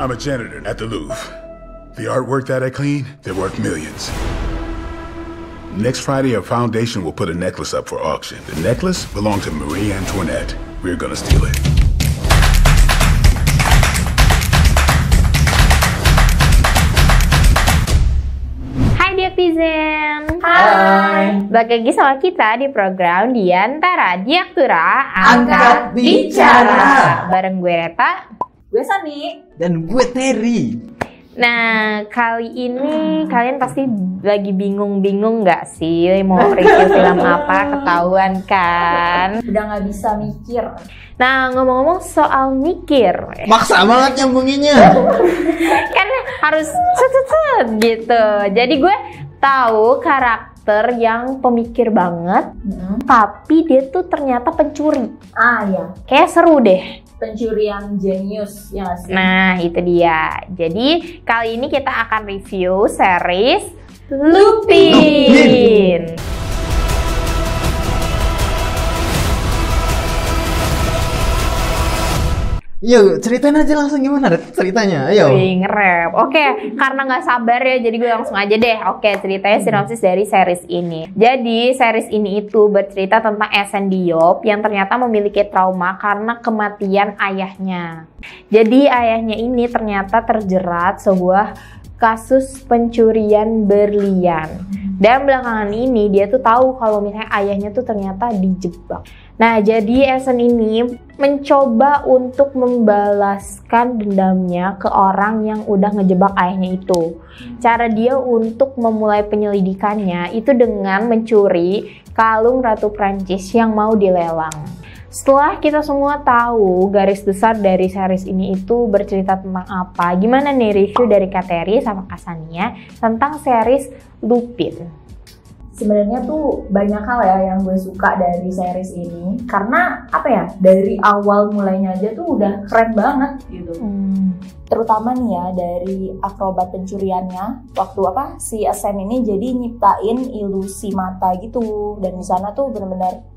I'm a janitor at the Louvre. The artwork that I clean, they're worth millions. Next Friday, our foundation will put a necklace up for auction. The necklace belonged to Marie Antoinette. We're gonna steal it. Hai Diaktizen. Hai. Balik lagi sama kita di program Diantara Diaktura Angkat Bicara. Bareng gue Reta, Gue Sani, dan gue Terry. Nah, kali ini kalian pasti lagi bingung-bingung nggak sih mau review film apa? Ketahuan kan? Udah nggak bisa mikir. Nah, ngomong-ngomong soal mikir, Maksa banget nyambunginnya. kan harus set gitu. Jadi gue tahu karakter yang pemikir banget, tapi dia tuh ternyata pencuri. Ah ya, Kayak seru deh. pencuri yang jenius ya nggak sih? Nah, itu dia. Jadi, kali ini kita akan review series Lupin. Yuk, ceritain aja langsung gimana ceritanya, ayo. Wih, nge-rap. Oke, karena nggak sabar ya, jadi gue langsung aja deh. Oke, ceritanya sinopsis dari series ini. Jadi, series ini itu bercerita tentang Esen Diop yang ternyata memiliki trauma karena kematian ayahnya. Jadi, ayahnya ini ternyata terjerat sebuah kasus pencurian berlian. Dan belakangan ini dia tuh tahu kalau misalnya ayahnya tuh ternyata dijebak. Nah, jadi Esen ini mencoba untuk membalaskan dendamnya ke orang yang udah ngejebak ayahnya itu. Cara dia untuk memulai penyelidikannya itu dengan mencuri kalung Ratu Prancis yang mau dilelang. Setelah kita semua tahu garis besar dari series ini itu bercerita tentang apa, gimana nih review dari Kak Terry sama Kak Sania tentang series Lupin? Sebenarnya tuh banyak hal ya yang gue suka dari series ini, karena apa ya, dari awal mulainya aja tuh udah keren banget gitu. Terutama nih ya dari akrobat pencuriannya, waktu apa si Esen ini jadi nyiptain ilusi mata gitu, dan di sana tuh benar-benar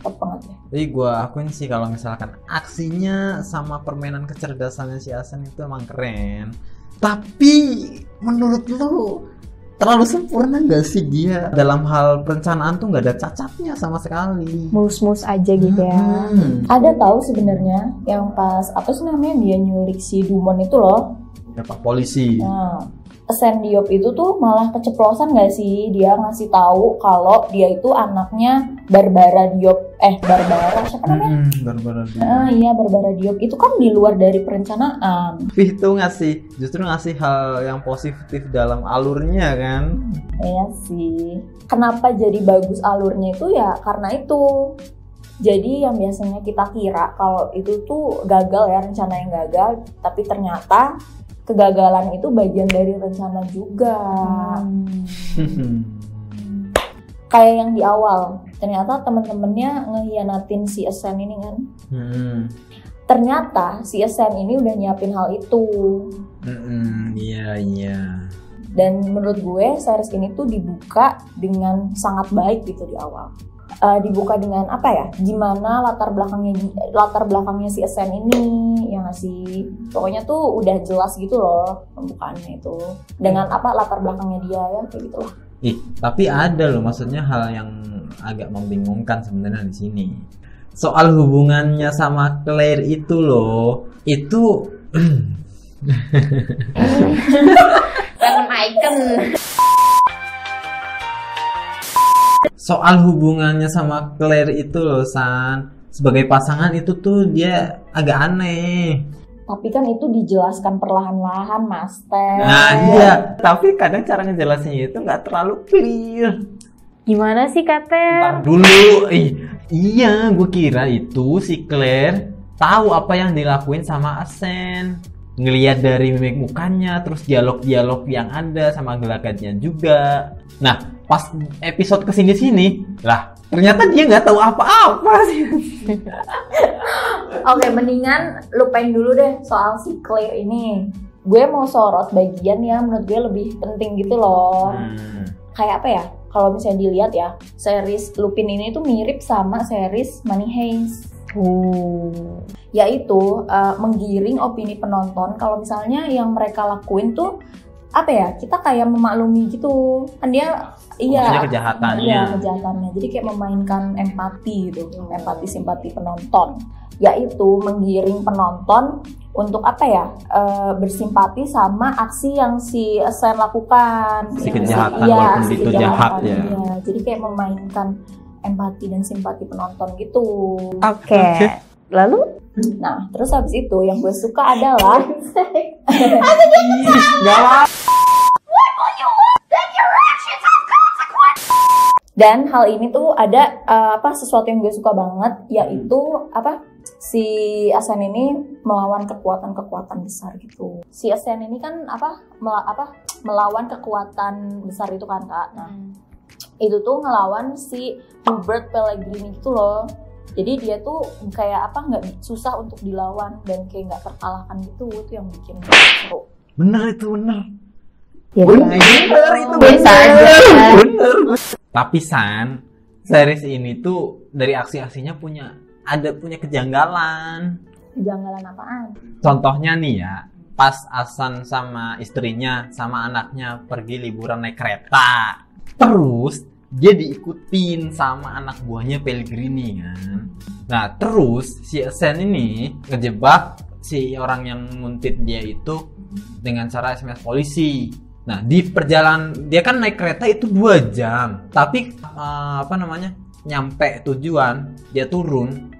top banget ya. Jadi gue akuin sih kalau misalkan aksinya sama permainan kecerdasannya si Asen itu emang keren. Tapi menurut lu terlalu sempurna gak sih dia? Dalam hal perencanaan tuh gak ada cacatnya sama sekali. Mulus-mulus aja gitu ya. Ada tahu sebenarnya yang pas apa sih namanya dia nyulik si Dumon itu loh. Ya Pak Polisi. Nah, Esen Diop itu tuh malah keceplosan gak sih dia ngasih tahu kalau dia itu anaknya Barbara Diop. Barbara siapa namanya? Barbara Diop. Iya, Barbara Diop. Itu kan di luar dari perencanaan. Itu justru ngasih hal yang positif dalam alurnya kan. Iya sih. Kenapa jadi bagus alurnya itu ya karena itu. Jadi yang biasanya kita kira kalau itu tuh gagal ya, rencana yang gagal, tapi ternyata kegagalan itu bagian dari rencana juga. Kayak yang di awal, ternyata temen-temennya ngehianatin si Esen ini kan. Ternyata si Esen ini udah nyiapin hal itu. Iya. Dan menurut gue series ini tuh dibuka dengan sangat baik gitu di awal. Dibuka dengan apa ya? Gimana latar belakangnya si Esen ini, ya nggak sih? Pokoknya tuh udah jelas gitu loh pembukaannya itu. Dengan apa latar belakangnya dia ya kayak gitu lah. Tapi ada loh, maksudnya hal yang agak membingungkan sebenarnya di sini. Soal hubungannya sama Claire itu loh, itu Film icon. soal hubungannya sama Claire itu loh, San. Sebagai pasangan itu tuh dia agak aneh. Tapi kan itu dijelaskan perlahan-lahan, Master. Nah iya, tapi kadang cara ngejelasinnya itu nggak terlalu clear. Gimana sih Kak Ter? Ntar dulu, iya gue kira itu si Claire tahu apa yang dilakuin sama Asen. Ngelihat dari mimik mukanya, terus dialog-dialog yang ada sama gelagatnya juga. Nah, pas episode kesini-sini, lah ternyata dia nggak tahu apa-apa sih. Oke, mendingan lupain dulu deh soal si Claire ini. Gue mau sorot bagian yang menurut gue lebih penting gitu loh. Kayak apa ya? Kalau misalnya dilihat ya, series Lupin ini tuh mirip sama series Money Heist. Yaitu menggiring opini penonton kalau misalnya yang mereka lakuin tuh apa ya, kita kayak memaklumi gitu kan, dia kejahatannya. Iya, kejahatannya. Jadi kayak memainkan empati gitu, empati simpati penonton, yaitu menggiring penonton untuk apa ya, bersimpati sama aksi yang si Ascent lakukan, si kejahatan, walaupun itu jahat ya. Iya. Jadi kayak memainkan empati dan simpati penonton gitu. Oke. Lalu? Nah, terus habis itu yang gue suka adalah dan hal ini tuh ada sesuatu yang gue suka banget, yaitu si Ascent ini melawan kekuatan-kekuatan besar gitu. Si Ascent ini kan melawan kekuatan besar itu kan, Kak. Nah, itu tuh ngelawan si Hubert Pellegrini gitu loh. Jadi dia tuh kayak nggak susah untuk dilawan dan kayak nggak terkalahkan gitu. Itu yang bikin seru. Bener itu, bener. Ya, bener itu, bisa aja. Bener. Tapi San, series ini tuh dari aksi-aksinya punya kejanggalan. Kejanggalan apaan? Contohnya nih ya, pas Asan sama istrinya sama anaknya pergi liburan naik kereta, terus dia diikutin sama anak buahnya Pellegrini kan. Nah terus si Ascent ini ngejebak si orang yang nguntit dia itu dengan cara SMS polisi. Nah di perjalanan dia kan naik kereta itu 2 jam, tapi nyampe tujuan dia turun.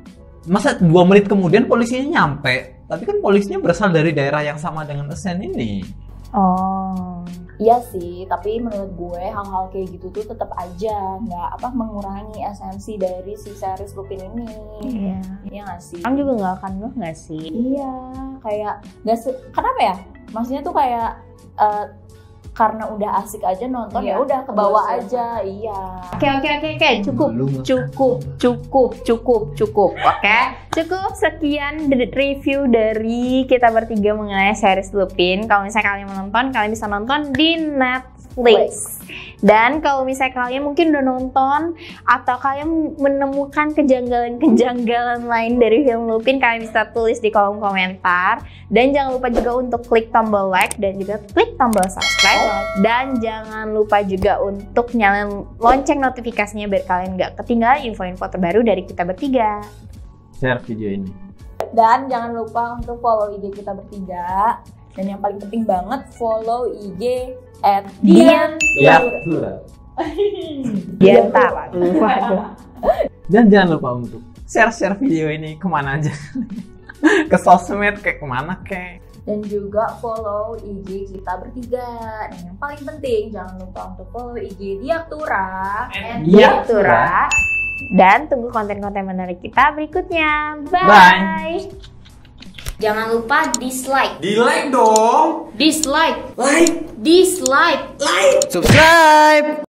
Masa 2 menit kemudian polisinya nyampe? Tapi kan polisinya berasal dari daerah yang sama dengan Ascent ini. Oh, iya sih. Tapi menurut gue hal-hal kayak gitu tuh tetap aja nggak mengurangi esensi dari si series Lupin ini. Iya. Iya nggak sih? Orang juga nggak akan nggak sih? Iya, kayak kenapa ya? Maksudnya tuh kayak karena udah asik aja nonton, ya udah ke bawah aja. Iya. Oke. Cukup. Oke. Cukup sekian review dari kita bertiga mengenai series Lupin. Kalau misalnya kalian menonton, kalian bisa nonton di Netflix. Dan kalau misalnya kalian mungkin udah nonton atau kalian menemukan kejanggalan lain dari film Lupin, kalian bisa tulis di kolom komentar. Dan jangan lupa juga untuk klik tombol like dan juga klik tombol subscribe. Dan jangan lupa juga untuk nyalain lonceng notifikasinya biar kalian nggak ketinggalan info-info terbaru dari kita bertiga. Share video ini. Dan jangan lupa untuk follow IG kita bertiga. Dan yang paling penting banget, follow IG @dian_tura. Dan jangan lupa untuk share video ini kemana aja. Ke sosmed kayak kemana kek. Dan juga follow IG kita bertiga. Dan yang paling penting jangan lupa untuk follow IG Diaktura. Dan tunggu konten-konten menarik kita berikutnya. Bye. Jangan lupa dislike. Di-like dong. Dislike. Like. Dislike. Like. Subscribe.